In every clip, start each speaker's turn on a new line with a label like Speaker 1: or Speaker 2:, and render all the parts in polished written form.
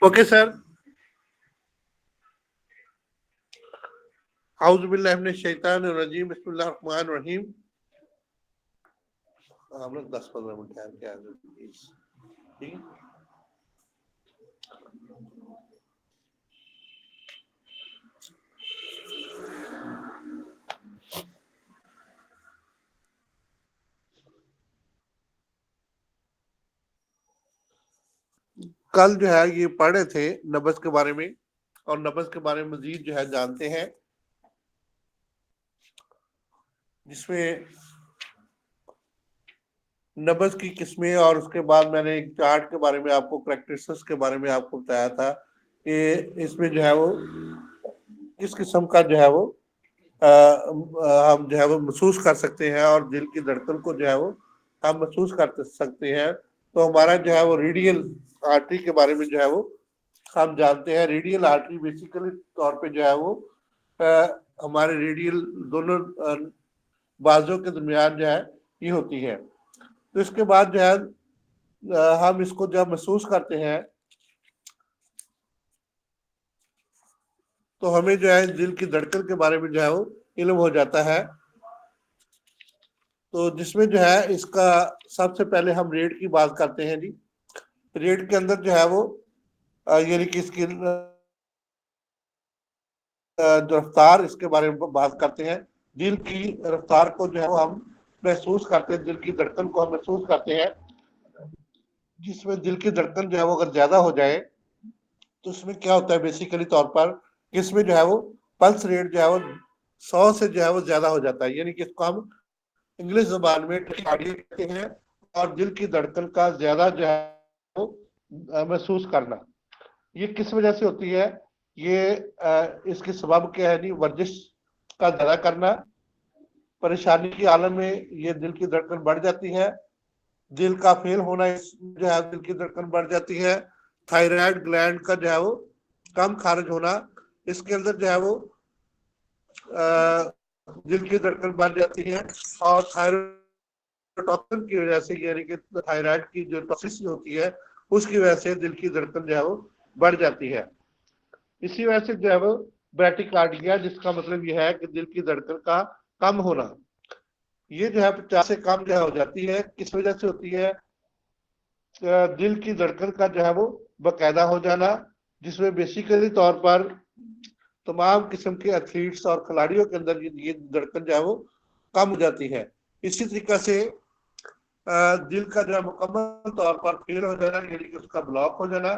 Speaker 1: Okay sir. औज़ु बिल्लाहि मिनश शैतानिर रजीम, बिस्मिल्लाहिर रहमानिर रहीम। हम लोग 10-15 मिनट टाइम के आगे प्लीज, ठीक है। कल जो है ये पढ़ रहे थे नब्ज़ के बारे में, और नब्ज़ के बारे में मजीद जो है जानते हैं, जिसमें नब्ज़ की किस्में, और उसके बाद मैंने एक चार्ट के बारे में आपको, करैक्टरिस्टिक्स के बारे में आपको बताया था कि इसमें जो है वो किस किस्म का जो है वो हम जो है वो महसूस कर सकते हैं, और दिल की धड़कन को जो है वो हम महसूस कर सकते हैं। तो हमारा जो है वो रेडियल आर्टरी के बारे में जो है वो हम जानते हैं। रेडियल आर्टरी बेसिकली तौर पे जो है वो हमारे रेडियल दोनों बाजों के दरमियान जो है ये होती है। तो इसके बाद जो है हम इसको जब महसूस करते हैं तो हमें जो है दिल की धड़कन के बारे में जो है वो इल्म हो जाता है। तो जिसमें जो है इसका सबसे पहले हम रेट की बात करते हैं जी। रेट के अंदर जो है वो यानी कि इसकी रफ्तार, इसके बारे में बात करते हैं। दिल की रफ्तार को जो है वो हम महसूस करते हैं, दिल की धड़कन को हम महसूस करते हैं। जिसमें दिल की धड़कन जो है वो अगर ज्यादा हो जाए तो उसमें क्या होता है बेसिकली तौर पर, इसमें जो है वो पल्स रेट जो है वो 100 से जो है वो ज्यादा हो जाता है, यानी कि इसको हम इंग्लिश जबान में टैकिकार्डिया कहते हैं। और दिल की धड़कन का ज्यादा जो है वो महसूस करना, ये किस वजह से होती है? ये इसके सबब क्या है? नहीं, वर्जिश का ज्यादा करना, परेशानी की आलम में ये दिल की धड़कन बढ़ जाती है। दिल का फेल होना, इस जो है दिल की धड़कन बढ़ जाती है। थायराइड ग्लैंड का जो है वो कम खारिज होना, इसके अंदर जो है वो दिल की धड़कन बढ़ जाती है। और थायराइड की वजह से, यानी कि थायराइड की जो टॉक्सिसिटी होती है उसकी वजह से दिल की धड़कन जो है वो बढ़ जाती है। इसी वजह से जो है वो ब्रैटिकार्डिया, जिसका मतलब यह है कि दिल की धड़कन का कम होना, ये जो है 50 से कम जो है हो जाती है। किस वजह से होती है? दिल की धड़कन का जो है वो बाकायदा हो जाना, जिसमें बेसिकली तौर पर तमाम किस्म के एथलीट्स और खिलाड़ियों के अंदर ये धड़कन जो है वो कम हो जाती है। इसी तरीके से दिल का जो है मुकम्मल तौर पर फेल हो जाना, यानी कि उसका ब्लॉक हो जाना,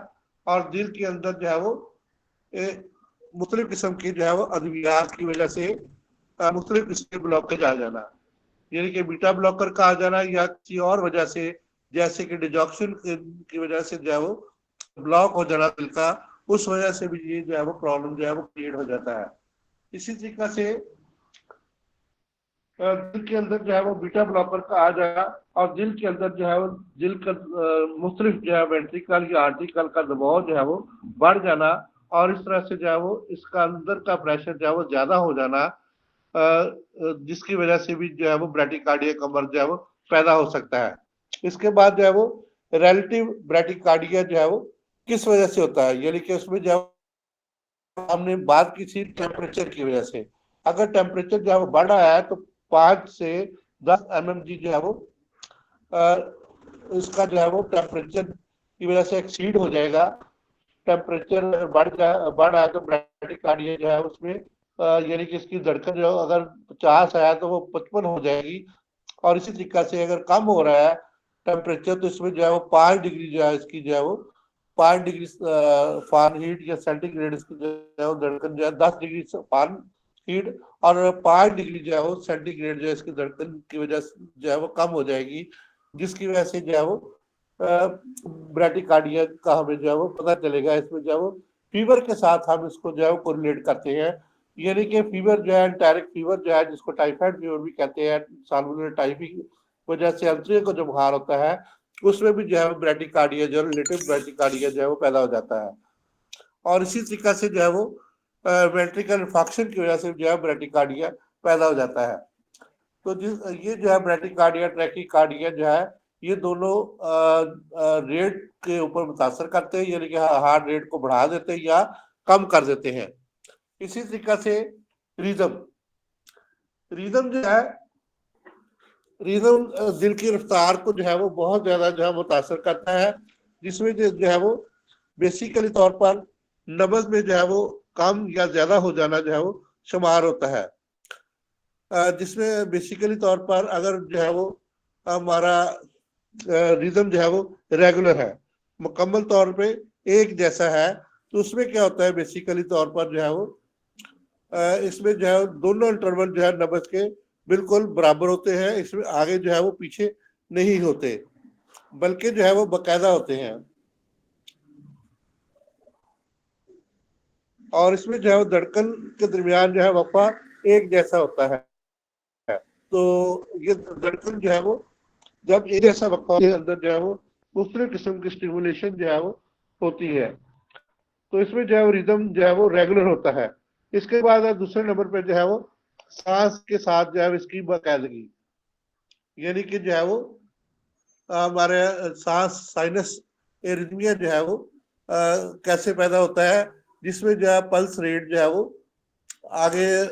Speaker 1: और दिल के अंदर जो है वो मुख्तलिफ किस्म की जो है वो अद्वियात की वजह से मुख्तलिफ किस्म के ब्लॉकेज आ जाना, यानी कि बीटा ब्लॉकर का आ जाना, या किसी और वजह से जैसे कि डिजॉक्सिन की वजह से जो है वो ब्लॉक हो जाना दिल का, उस वजह से भी ये जो है वो प्रॉब्लम जो है वो क्रिएट हो जाता है। इसी तरीके से दिल के अंदर जो है वो बीटा ब्लॉकर का आ जाएगा, और दिल के अंदर जो है वो दिल का मुख्तलिफ जो है वेंट्रिकल या आर्टिकल का दबाव जो है वो बढ़ जाना, और इस तरह से जो है वो इसका अंदर का प्रेशर जो है वो ज्यादा हो जाना, जिसकी वजह से भी जो है वो ब्रैटिकार्डिया का मर्ज जो है वो पैदा हो सकता है। इसके बाद जो है वो रिलेटिव ब्रैटिकार्डिया जो है वो किस वजह से होता है? यानी कि उसमें जो हमने बात की थी टेम्परेचर की वजह से, अगर टेम्परेचर जो है वो बढ़ रहा है तो 5 से 10 mmG जो है वो इसका जो है वो टेम्परेचर की वजह से एक्सीड हो जाएगा। टेम्परेचर बढ़ रहा है तो ब्रैटिकार्डिया जो है उसमें यानी कि इसकी धड़कन जो अगर 50 है तो वो 55 हो जाएगी। और इसी तरीके से अगर कम हो रहा है टेम्परेचर तो इसमें जो है वो 5 डिग्री जो है इसकी जो है वो 5 डिग्री फ़ारेनहीट या सेंटीग्रेड इसकी जो है वो धड़कन जो है 10 डिग्री फ़ारेनहीट और 5 डिग्री जो है वो सेंटीग्रेड जो है इसकी धड़कन की वजह से जो है वो कम हो जाएगी, जिसकी वजह से जो है वो ब्रैटिकार्डिया का हमें जो है वो पता चलेगा। इसमें जो है वो फीवर के साथ हम इसको जो है वो कोरिलेट करते हैं, यानी कि फीवर जो है एंटेरिक फीवर जो है, जिसको टाइफाइड फीवर भी कहते हैं, साल्मोनेला टाइफी की वजह से अंतरियों को जो बुखार होता है उसमें भी जो है ब्रैटिकार्डिया जो रिलेटिव ब्रैटिकार्डिया जो है वो पैदा हो जाता है। और इसी तरीके से जो है वो वेंट्रिकल इन्फेक्शन की वजह से जो है ब्रैटिकार्डिया पैदा हो जाता है। तो जिस ये जो है ब्रैटिकार्डिया ट्रैकिकार्डिया जो है ये दोनों रेट के ऊपर मुतासर करते हैं, यानी कि हार्ट रेट को बढ़ा देते हैं या कम कर देते हैं। इसी तरीका से रिदम रिदम जो है, रिदम दिल की रफ्तार को जो है वो बहुत ज्यादा जो है मुतासर करता है, जिसमें जो है वो बेसिकली तौर पर नब्ज में जो है वो कम या ज्यादा हो जाना जो है वो शुमार होता है, जिसमें बेसिकली तौर पर अगर जो है वो हमारा रिदम जो है वो रेगुलर है, मुकम्मल तौर पे एक जैसा है, तो उसमें क्या होता है बेसिकली तौर पर जो है वो इसमें जो है दोनों इंटरवल जो है नब्ज के बिल्कुल बराबर होते हैं, इसमें आगे जो है वो पीछे नहीं होते, बल्कि जो है वो बाकायदा होते हैं, और इसमें जो है वो धड़कन के दरमियान जो है वक्फा एक जैसा होता है। तो ये धड़कन जो है वो जब एक जैसा वक्फा के अंदर जो है वो मुख्तलिफ किस्म की स्टिमुलेशन जो है वो होती है, तो इसमें जो है वो रिदम जो है वो रेगुलर होता है। इसके बाद दूसरे नंबर पे जो है वो सांस के साथ जो है इसकी बाकायदगी, यानी कि जो है वो हमारे सांस साइनस एरिथमिया जो है वो कैसे पैदा होता है, जिसमें जो है पल्स रेट जो है वो आगे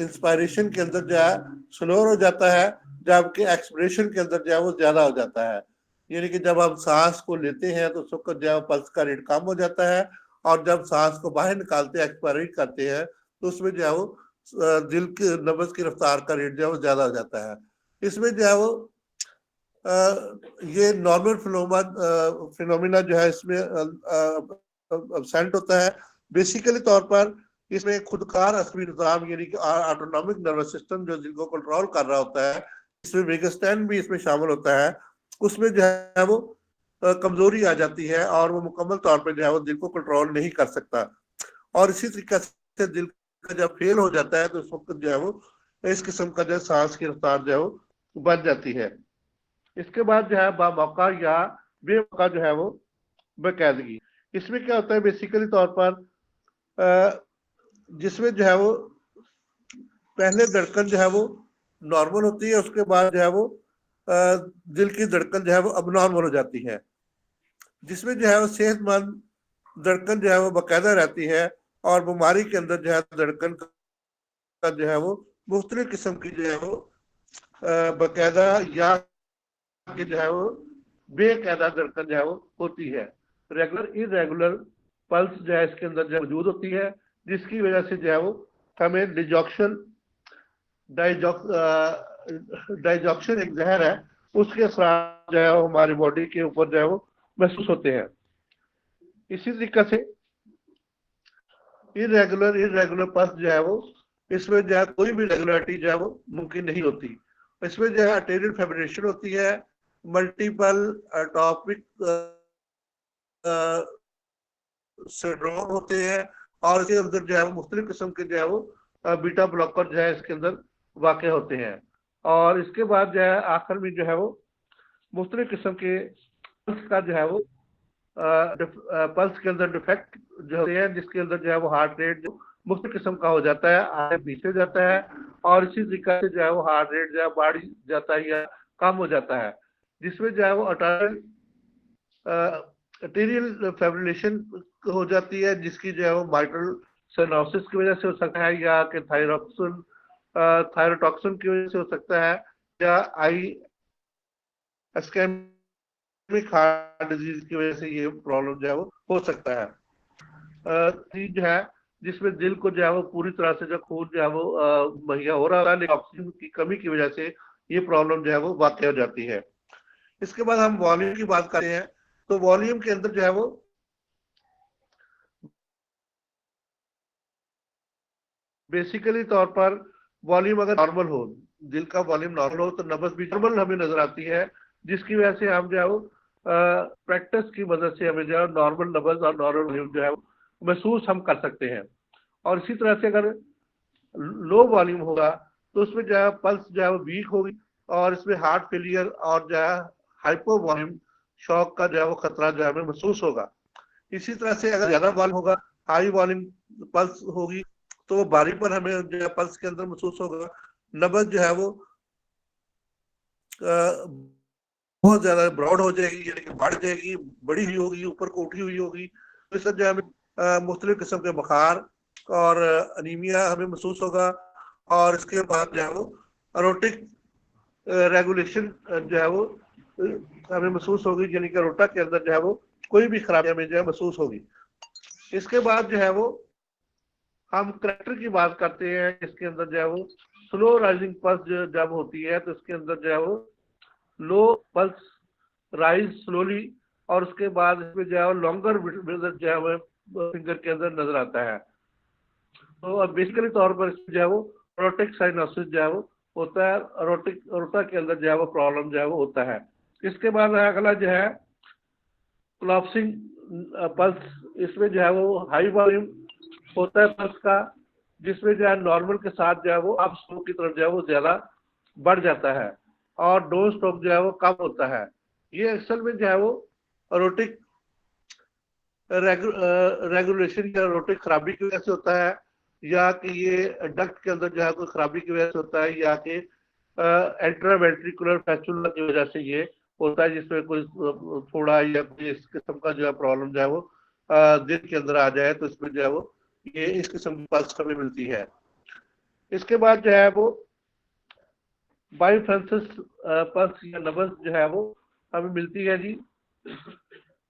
Speaker 1: इंस्पायरेशन के अंदर जो है स्लोअर हो जाता है, जबकि एक्सपिरेशन के अंदर जो है वो ज्यादा हो जाता है। यानी कि जब हम सांस को लेते हैं तो उस वक्त जो है पल्स का रेट कम हो जाता है, और जब सांस को बाहर निकालते हैं, एक्सपायरेट करते हैं, तो उसमें जो है वो दिल की नब्ज की रफ्तार का रेट जो है वो ज्यादा हो जाता है। इसमें जो है वो ये नॉर्मल फिनोमिना जो है इसमें एब्सेंट होता है। बेसिकली तौर पर इसमें खुदकार असबी निजाम यानी कि ऑटोनॉमिक नर्वस सिस्टम जो दिल को कंट्रोल कर रहा होता है, इसमें वेगस्टैंड भी इसमें शामिल होता है, उसमें जो है वो कमजोरी आ जाती है और वो मुकम्मल तौर पर जो है वो दिल को कंट्रोल नहीं कर सकता। और इसी तरीके से दिल का जब फेल हो जाता है तो उस वक्त जो है वो इस किस्म का जो सांस की रफ्तार जो है वो बढ़ जाती है। इसके बाद जो है बामौका या बेमौका जो है वो बेकायदगी, इसमें क्या होता है बेसिकली तौर पर जिसमें जो है वो पहले धड़कन जो है वो नॉर्मल होती है, उसके बाद जो है वो दिल की धड़कन जो है वो अब नॉर्मल हो जाती है, जिसमें जो है वो सेहतमंद धड़कन जो है वो बाकायदा रहती है, और बीमारी के अंदर जो है धड़कन का जो है वो मुख्तलिफ किस्म की जो है वो बाकायदा या कि जो है वो बेकायदा धड़कन जो है वो होती है। रेगुलर इरेगुलर पल्स जो है इसके अंदर जो मौजूद होती है, जिसकी वजह से जो है वो हमें डाइजॉक्शन एक जहर है, उसके असर जो है वो हमारी बॉडी के ऊपर जो है वो महसूस होते हैं। इसी तरीके से इरेगुलर पल्स जो है वो इसमें जो है कोई भी रेगुलरिटी जो है वो मुमकिन नहीं होती। इसमें जो है आर्टेरियल फाइब्रेशन होती है, मल्टीपल टॉपिक सिंड्रोम होते हैं, और इसके अंदर जो है वो मुख्तलिफ किस्म के जो है वो बीटा ब्लॉकर जो है इसके अंदर वाक़ होते हैं। और इसके बाद जो है आखिर में जो है वो मुख्तलिफ किस्म के पल्स का जो है वो पल्स के अंदर डिफेक्ट जो होते हैं, जिसके अंदर जो है वो हार्ट रेट जो मुख्तलिफ किस्म का हो जाता है, आगे पीछे जाता है, और इसी तरीके से जो है वो हार्ट रेट जो है बढ़ जाता है या कम हो जाता है, जिसमें जो है वो आर्टेरियल फाइब्रिलेशन हो जाती है, जिसकी जो है वो माइट्रल सिनोसिस की वजह से हो सकता है, या कि थायरोटॉक्सिन की वजह से हो सकता है, या आई इस्केमिक हार्ट डिजीज की वजह से ये प्रॉब्लम जो है वो हो सकता है। जो है जिसमें दिल को जो है वो पूरी तरह से जो खून जो है वो मुहैया हो रहा है, लेकिन ऑक्सीजन की कमी की वजह से ये प्रॉब्लम जो है वो वाक़ हो जाती है। इसके बाद हम वॉल्यूम की बात करते हैं, तो वॉल्यूम के अंदर जो है वो बेसिकली तौर पर वॉल्यूम अगर नॉर्मल हो, दिल का वॉल्यूम नॉर्मल हो, तो नब्ज भी नॉर्मल हमें नजर आती है, जिसकी वजह से हम जो है वो प्रैक्टिस की मदद से हमें जो है नॉर्मल नब्ज और नॉर्मल वॉल्यूम जो है महसूस हम कर सकते हैं। और इसी तरह से अगर लो वॉल्यूम होगा तो उसमें जो है पल्स जो है वो वीक होगी, और इसमें हार्ट फेलियर और जो है हाइपो वॉल्यूम शॉक का जो है वो खतरा जो है हमें महसूस होगा। इसी तरह से अगर ज्यादा वॉल्यूम होगा, हाई वॉल्यूम पल्स होगी, तो वो बारी पर हमें जो है पल्स के अंदर महसूस होगा, नब्ज जो है वो बहुत ज्यादा ब्रॉड हो जाएगी, यानी कि बढ़ जाएगी, बड़ी हुई होगी, ऊपर को उठी हुई होगी, तो इस तरह जो हमें मुख्तलिफ किस्म के बुखार और अनीमिया हमें महसूस होगा। और इसके बाद जो है वो अरोटिक रेगुलेशन जो है वो हमें महसूस होगी, यानी कि रोटा के अंदर जो है वो कोई भी खराबी हमें जो है महसूस होगी। इसके बाद जो है वो हम करेक्टर की बात करते हैं, इसके अंदर जो है वो स्लो राइजिंग पल्स जब होती है तो इसके अंदर जो है वो लो पल्स राइज स्लोली, और उसके बाद इसमें जो है वो लॉन्गर जो है वो फिंगर के अंदर नजर आता है। तो अब बेसिकली तौर पर इसमें जो है वो रोटिक साइनोसिस जो है वो होता है, रोटिक रोटा के अंदर जो है वो प्रॉब्लम जो है वो होता है। इसके बाद अगला जो है क्लॉप्सिंग पल्स, इसमें जो है वो हाई वॉल्यूम होता है पल्स का, जिसमें जो है नॉर्मल के साथ जो है वो अप स्ट्रोक की तरफ जो है वो ज्यादा बढ़ जाता है, और डाउन स्ट्रोक जो है वो कम होता है। ये अक्सर में जो है वो रोटिक रेगुलेशन या रोटिक खराबी की वजह से होता है, या कि ये डक्ट के अंदर जो है कोई खराबी की वजह से होता है, या कि एंट्रावेंट्रिकुलर फैस्टुला की वजह से ये होता है, जिसमें कोई थोड़ा या कोई इस किस्म का जो है प्रॉब्लम जो है वो दिल के अंदर आ जाए, तो इसमें जो है वो ये इस किस्म की पल्स हमें मिलती है। इसके बाद जो है वो बायोफ्रांसिस पल्स या नब्ज जो है वो हमें मिलती है जी,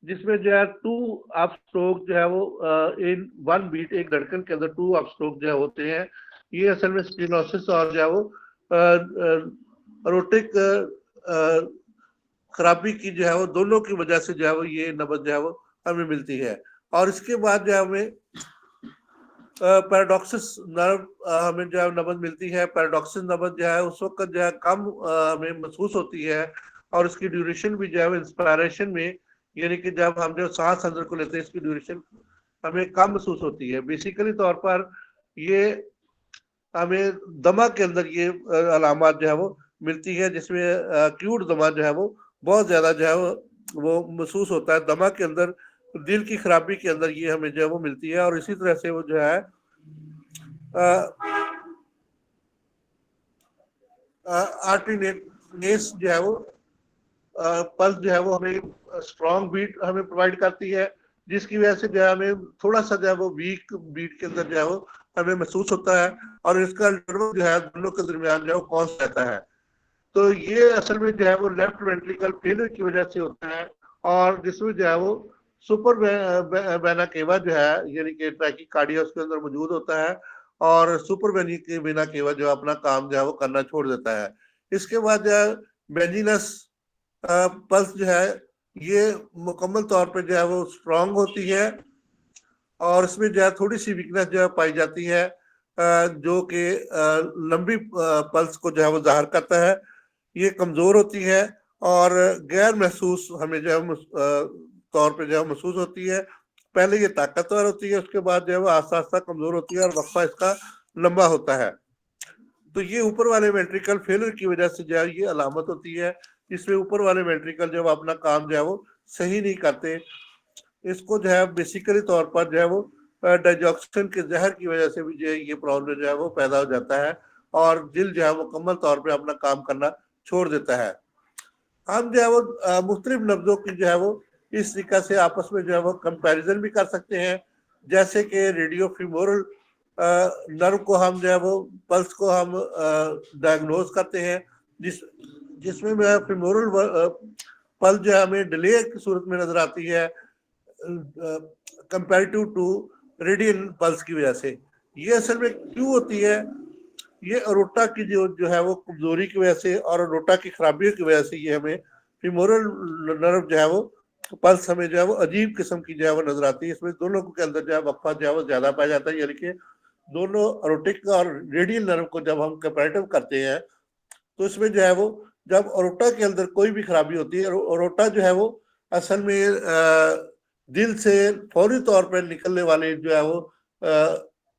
Speaker 1: जिसमें जो है टू अप स्ट्रोक जो है वो इन वन बीट, एक धड़कन के अंदर टू अप स्ट्रोक जो है होते हैं। ये असल में स्टेनोसिस और जो है वो रोटिक खराबी की जो है वो दोनों की वजह से जो है वो ये नब्ज जो है वो हमें मिलती है। और इसके बाद जो है हमें पैराडॉक्सिस नर्व हमें जो है नब्ज मिलती है। पैराडॉक्सिस नब्ज जो है उस वक्त जो है कम हमें महसूस होती है, और इसकी ड्यूरेशन भी जो है इंस्पायरेशन में, यानी कि जब हम जो सांस अंदर को लेते हैं इसकी ड्यूरेशन हमें कम महसूस होती है। बेसिकली तौर पर ये हमें दमा के अंदर ये अलामत जो है वो मिलती है, जिसमें एक्यूट दमा जो है वो बहुत ज्यादा जो है वो महसूस होता है दमा के अंदर। दिल की खराबी के अंदर ये हमें जो है वो मिलती है, और इसी तरह से वो जो है आर्टिनेस जो है वो पल्स जो है वो हमें स्ट्रॉन्ग बीट हमें प्रोवाइड करती है, जिसकी वजह से जो है हमें थोड़ा सा जो है वो वीक बीट के अंदर जो है वो हमें महसूस होता है, और इसका इंटरवल जो है दोनों के दरमियान जो है वो कॉन्स्ट रहता है। तो ये असल में जो है वो लेफ्ट वेंट्रिकल फेलियर की वजह से होता है, और जिसमें जो है वो सुपर वेना केवा जो है, यानी कि ट्रैकिकार्डिया उसके अंदर मौजूद होता है, और सुपर वेना केवा जो अपना काम जो है वो करना छोड़ देता है। इसके बाद जो है बेंजिनस पल्स जो है ये मुकम्मल तौर पे जो है वो स्ट्रांग होती है, और इसमें जो है थोड़ी सी वीकनेस जो है पाई जाती है, जो कि लंबी पल्स को जो है वो जाहिर करता है। ये कमजोर होती है और गैर महसूस हमें जो है तौर पे जो है महसूस होती है। पहले ये ताकतवर होती है, उसके बाद जो है वो आस्ता आस्ता कमजोर होती है, और वक्फा इसका लंबा होता है। तो ये ऊपर वाले वेंट्रिकल फेलियर की वजह से जो है ये अलामत होती है, जिसमें ऊपर वाले वेंट्रिकल जब अपना काम जो है वो सही नहीं करते। इसको जो है बेसिकली तौर पर जो है वो डाइजॉक्सिन के जहर की वजह से भी जो है ये प्रॉब्लम जो है वो पैदा हो जाता है, और दिल जो है मुकम्मल तौर पे अपना काम करना छोड़ देता है। हम जो है वो मुख्तलिफ नब्जों की जो है वो इस तरीका से आपस में जो है वो कंपैरिजन भी कर सकते हैं, जैसे कि रेडियो फीमोरल नर्व को हम जो है वो पल्स को हम डायग्नोज करते हैं, जिसमें फीमोरल पल्स जो है हमें डिले की सूरत में नजर आती है कंपेरेटिव टू रेडियल पल्स की वजह से। ये असल में क्यों होती है? ये अरोटा की जो है वो कमजोरी की वजह से और अरोटा की खराबियों की वजह से ये हमें फीमोरल नर्व जो है वो पल्स हमें जो है वो अजीब किस्म की जो है वो नजर आती है। इसमें दोनों के अंदर जो है वक्फा जो है वो ज्यादा पाया जाता है, यानी कि दोनों अरोटिक और रेडियल नर्व को जब हम कंपेरेटिव करते हैं तो इसमें जो है वो जब अरोटा के अंदर कोई भी खराबी होती है, अरोटा जो है वो असल में दिल से फौरी तौर पर निकलने वाले जो है वो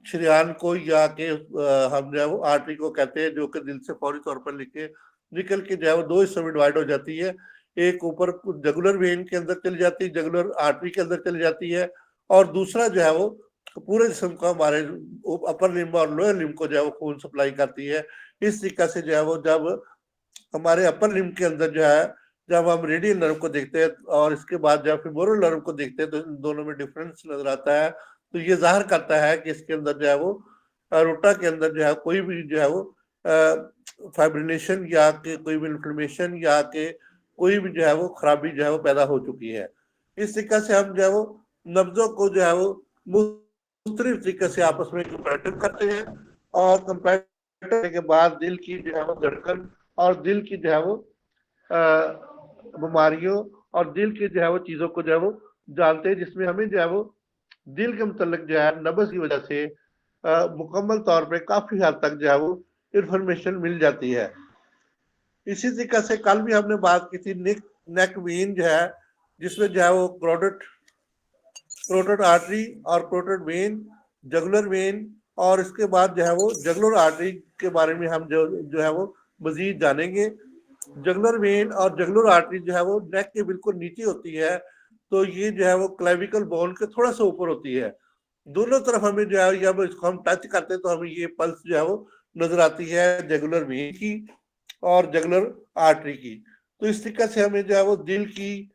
Speaker 1: शरीयान को या के हम जो है वो आर्टरी को कहते हैं, जो कि दिल से फौरी तौर पर निकल के जो है वो दो हिस्सों में डिवाइड हो जाती है। एक ऊपर जगुलर वेन के अंदर चली जाती है, जगुलर आर्टरी के अंदर चली जाती है, और दूसरा जो है वो पूरे जिस्म को हमारे अपर लिम्ब और लोअर लिम्ब को जो है वो खून सप्लाई करती है। इस तरीके से जो है वो जब हमारे अपर लिम्ब के अंदर जो है जब हम रेडियल नर्व को देखते हैं और इसके बाद जब फेमोरल नर्व को देखते हैं तो इन दोनों में डिफरेंस नजर आता है। तो ये जाहिर करता है कि इसके अंदर जो है वो रोटा के अंदर जो है कोई भी जो है वो फाइब्रिनेशन या के कोई भी इन्फ्लेमेशन या के कोई भी जो है वो खराबी जो है वो पैदा हो चुकी है। इस तरीके से हम जो है वो नब्जों को जो है वो मुख्तलिफ तरीके से आपस में कंपैरेटिव करते हैं और कंपैरेटिव करने के बाद दिल की जो है वो धड़कन और दिल की जो है वो बीमारियों और दिल की जो है वो चीजों को जो है वो जानते हैं, जिसमें हमें जो है वो दिल के मुतल्लिक जो है नब्ज की वजह से मुकम्मल तौर पे काफी हद तक जो है वो इंफॉर्मेशन मिल जाती है। इसी तरीके से कल भी हमने बात की थी नेक वेन जो है, जिसमें जो है वो क्रोटेड आर्टरी और क्रोटेड वेन, जगुलर वेन, और इसके बाद जो है वो जगुलर आर्टरी के बारे में हम जो है वो मजीद जानेंगे। जगुलर वेन और जगुलर आर्टरी जो है वो नेक के बिल्कुल नीचे होती है, तो ये जो है वो क्लेविकल बोन के थोड़ा सा ऊपर होती है। दोनों तरफ हमें जो है जब इसको हम टच करते हैं तो हमें ये पल्स जो है वो नजर आती है जगुलर वेन की और जगुलर आर्टरी की। तो इस तरीके से हमें जो है वो दिल की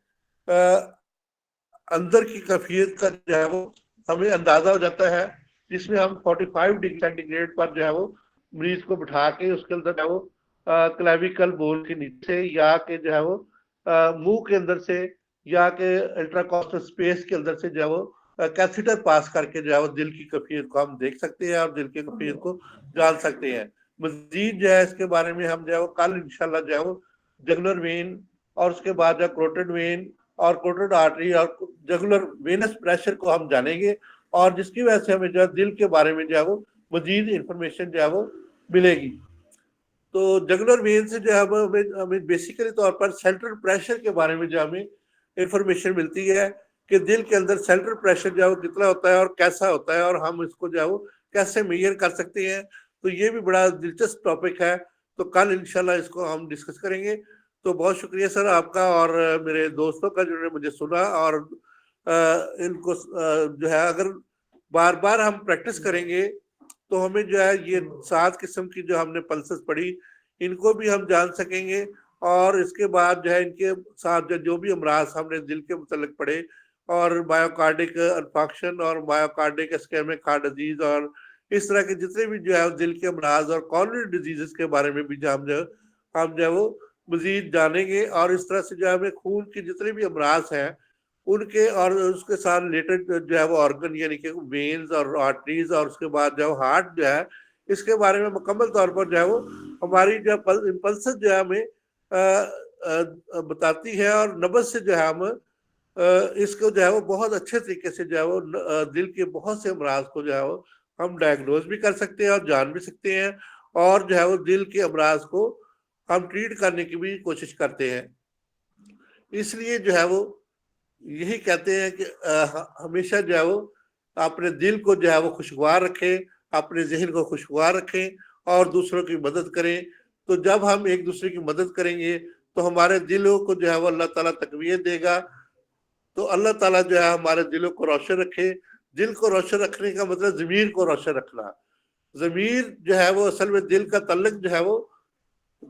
Speaker 1: अंदर की कैफियत का जो है वो हमें अंदाजा हो जाता है, जिसमें हम 45 डिग्री सेंटीग्रेड पर जो है वो मरीज को बिठा के उसके अंदर जो है वो क्लेविकल बोन के नीचे या के जो है वो मुंह के अंदर से या के इंट्राकॉस्टल स्पेस के अंदर से जो है वो कैथेटर पास करके जो है वो दिल की कैफियत को हम देख सकते हैं और दिल की कैफियत को जान सकते हैं। मजीद जो है इसके बारे में हम जो है वो कल इंशाल्लाह जो है वो जगुलर वेन और उसके बाद जो क्रोटेड वेन और क्रोटेड आर्टरी और जगुलर वेनस प्रेशर को हम जानेंगे, और जिसकी वजह से हमें जो है दिल के बारे में जो है वो मजीद इंफॉर्मेशन जो है वो मिलेगी। तो जगुलर वेन से जो है हमें बेसिकली तौर पर सेंट्रल प्रेशर के बारे में जो हमें इंफॉर्मेशन मिलती है कि दिल के अंदर सेंट्रल प्रेशर जो है वो कितना होता है और कैसा होता है, और हम इसको जो है वो कैसे मेजर कर सकते हैं। तो ये भी बड़ा दिलचस्प टॉपिक है, तो कल इंशाल्लाह इसको हम डिस्कस करेंगे। तो बहुत शुक्रिया सर आपका और मेरे दोस्तों का जिन्होंने मुझे सुना, और इनको जो है अगर बार बार हम प्रैक्टिस करेंगे तो हमें जो है ये 7 किस्म की जो हमने पल्सेस पढ़ी इनको भी हम जान सकेंगे, और इसके बाद जो है इनके साथ जो भी अमराज हमने दिल के मुतल्लिक पढ़े और मायोकार्डिक इन्फाक्शन और मायोकार्डिक इस्केमिक हार्ट डिजीज और इस तरह के जितने भी जो है दिल के अमराज और कॉलोनी डिजीजेस के बारे में भी जो हम जो है वो मजीद जानेंगे, और इस तरह से जो है हमें खून के जितने भी अमराज हैं उनके और उसके साथ रिलेटेड जो है वो ऑर्गन यानी कि वेन्स और आर्टरीज और उसके बाद जो हार्ट जो है इसके बारे में मुकम्मल तौर पर जो है वो हमारी जो इम्पल्स जो है हमें बताती है, और नब्ज से जो है हम इसको जो है वो बहुत अच्छे तरीके से जो है वो दिल के बहुत से अमराज को जो है वो हम डायग्नोज भी कर सकते हैं और जान भी सकते हैं, और जो है वो दिल के अमराज को हम ट्रीट करने की भी कोशिश करते हैं। इसलिए जो है वो यही कहते हैं कि हमेशा जो है वो अपने दिल को जो है वो खुशगवार रखें, अपने जहन को खुशगवार रखें और दूसरों की मदद करें। तो जब हम एक दूसरे की मदद करेंगे तो हमारे दिलों को जो है वो अल्लाह ताला तकवीत देगा। तो अल्लाह ताला जो है हमारे दिलों को रोशन रखे। दिल को रोशन रखने का मतलब ज़मीर को रोशन रखना। ज़मीर जो है वो असल में दिल का तल्लुक जो है वो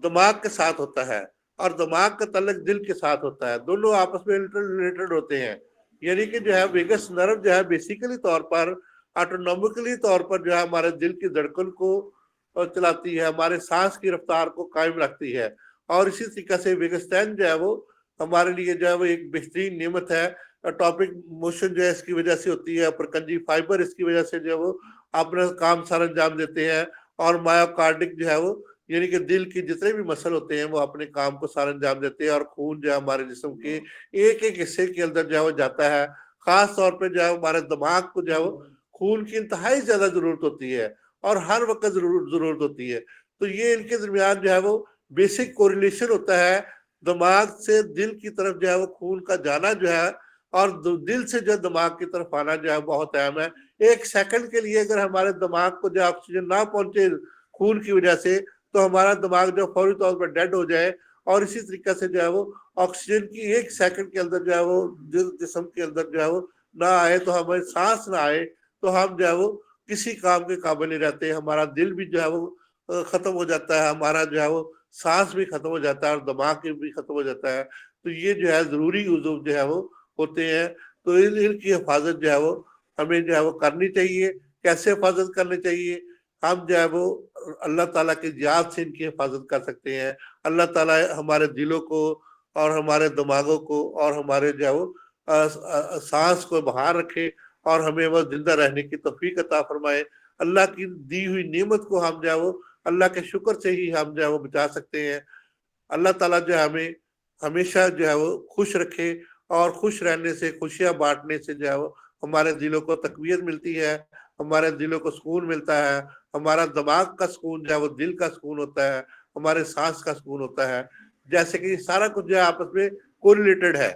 Speaker 1: दिमाग के साथ होता है, और दिमाग का तल्लुक दिल के साथ होता है, दोनों आपस में रिलेटेड होते हैं। यानी कि जो है वेगस नर्व जो है बेसिकली तौर पर ऑटोनॉमिकली तौर पर जो है हमारे दिल की धड़कन को चलाती है, हमारे सांस की रफ्तार को कायम रखती है, और इसी तरीके से वेगस्टैन जो है वो हमारे लिए जो है वो एक बेहतरीन नेमत है। टॉपिक मोशन जो है इसकी वजह से होती है, प्रकंजी फाइबर इसकी वजह से जो है वो अपना काम सारा अंजाम देते हैं, और मायोकार्डिक जो है वो यानी कि दिल के जितने भी मसल होते हैं वो अपने काम को सारा अंजाम देते हैं, और खून जो है हमारे जिस्म के एक एक हिस्से के अंदर जो है वो जाता है। खास तौर पे जो है हमारे दिमाग को जो है वो खून की इंतहाई ज्यादा जरूरत होती है और हर वक्त जरूरत होती है। तो ये इनके दरमियान जो है वो बेसिक कोरिलेशन होता है, दिमाग से दिल की तरफ जो है वो खून का जाना जो है, और दिल से जो दिमाग की तरफ आना जो है बहुत अहम है। एक सेकंड के लिए अगर हमारे दिमाग को जो ऑक्सीजन ना पहुंचे खून की वजह से, तो हमारा दिमाग जो फौरी तौर पर डेड हो जाए, और इसी तरीके से जो है वो ऑक्सीजन की एक सेकंड के अंदर जो है वो जिस्म के अंदर जो है वो ना आए, तो हमें सांस ना आए, तो हम जो है वो किसी काम के काबिल नहीं रहते। हमारा दिल भी जो है वो खत्म हो जाता है, हमारा जो है वो सांस भी खत्म हो जाता है और दिमाग भी खत्म हो जाता है। तो ये जो है जरूरी उज़्व जो है वो होते हैं। तो इनकी हिफाजत जो है वो हमें जो है वो करनी चाहिए। कैसे हिफाजत करनी चाहिए? हम जो है वो अल्लाह ताला की याद से इनकी हिफाजत कर सकते हैं। अल्लाह ताला हमारे दिलों को और हमारे दिमागों को और हमारे जो है वो सांस को बाहर रखे और हमें वो जिंदा रहने की तौफीक अता फरमाए। अल्लाह की दी हुई नेमत को हम जो है वो अल्लाह के शुक्र से ही हम जो है वो बचा सकते हैं। अल्लाह ताला जो है हमें हमेशा जो है वो खुश रखे और खुश रहने से, खुशियां बांटने से जो है वो हमारे दिलों को तकवीत मिलती है, हमारे दिलों को सुकून मिलता है। हमारा दिमाग का सुकून जो है वो दिल का सुकून होता है, हमारे सांस का सुकून होता है। जैसे कि सारा कुछ जो है आपस में कोरिलेटेड है,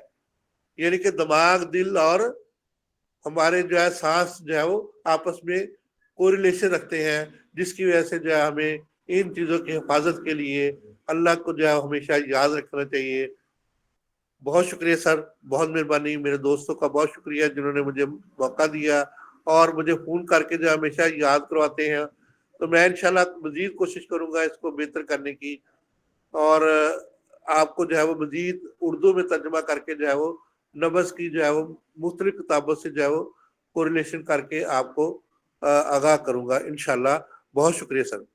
Speaker 1: यानी कि दिमाग, दिल और हमारे जो है सांस जो है वो आपस में कोरिलेशन रखते हैं, जिसकी वजह से जो है हमें इन चीजों की हिफाजत के लिए अल्लाह को जो है हमेशा याद रखना चाहिए। बहुत शुक्रिया सर, बहुत मेहरबानी। मेरे दोस्तों का बहुत शुक्रिया जिन्होंने मुझे मौका दिया और मुझे फोन करके जो हमेशा याद करवाते हैं। तो मैं इंशाल्लाह मजीद कोशिश करूंगा इसको बेहतर करने की, और आपको जो है वो मजीद उर्दू में तर्जमा करके जो है वो नब्ज की जो है वो मुख्तलिफ किताबों से जो है वो कोरिलेशन करके आपको आगाह करूंगा इंशाल्लाह। बहुत शुक्रिया सर।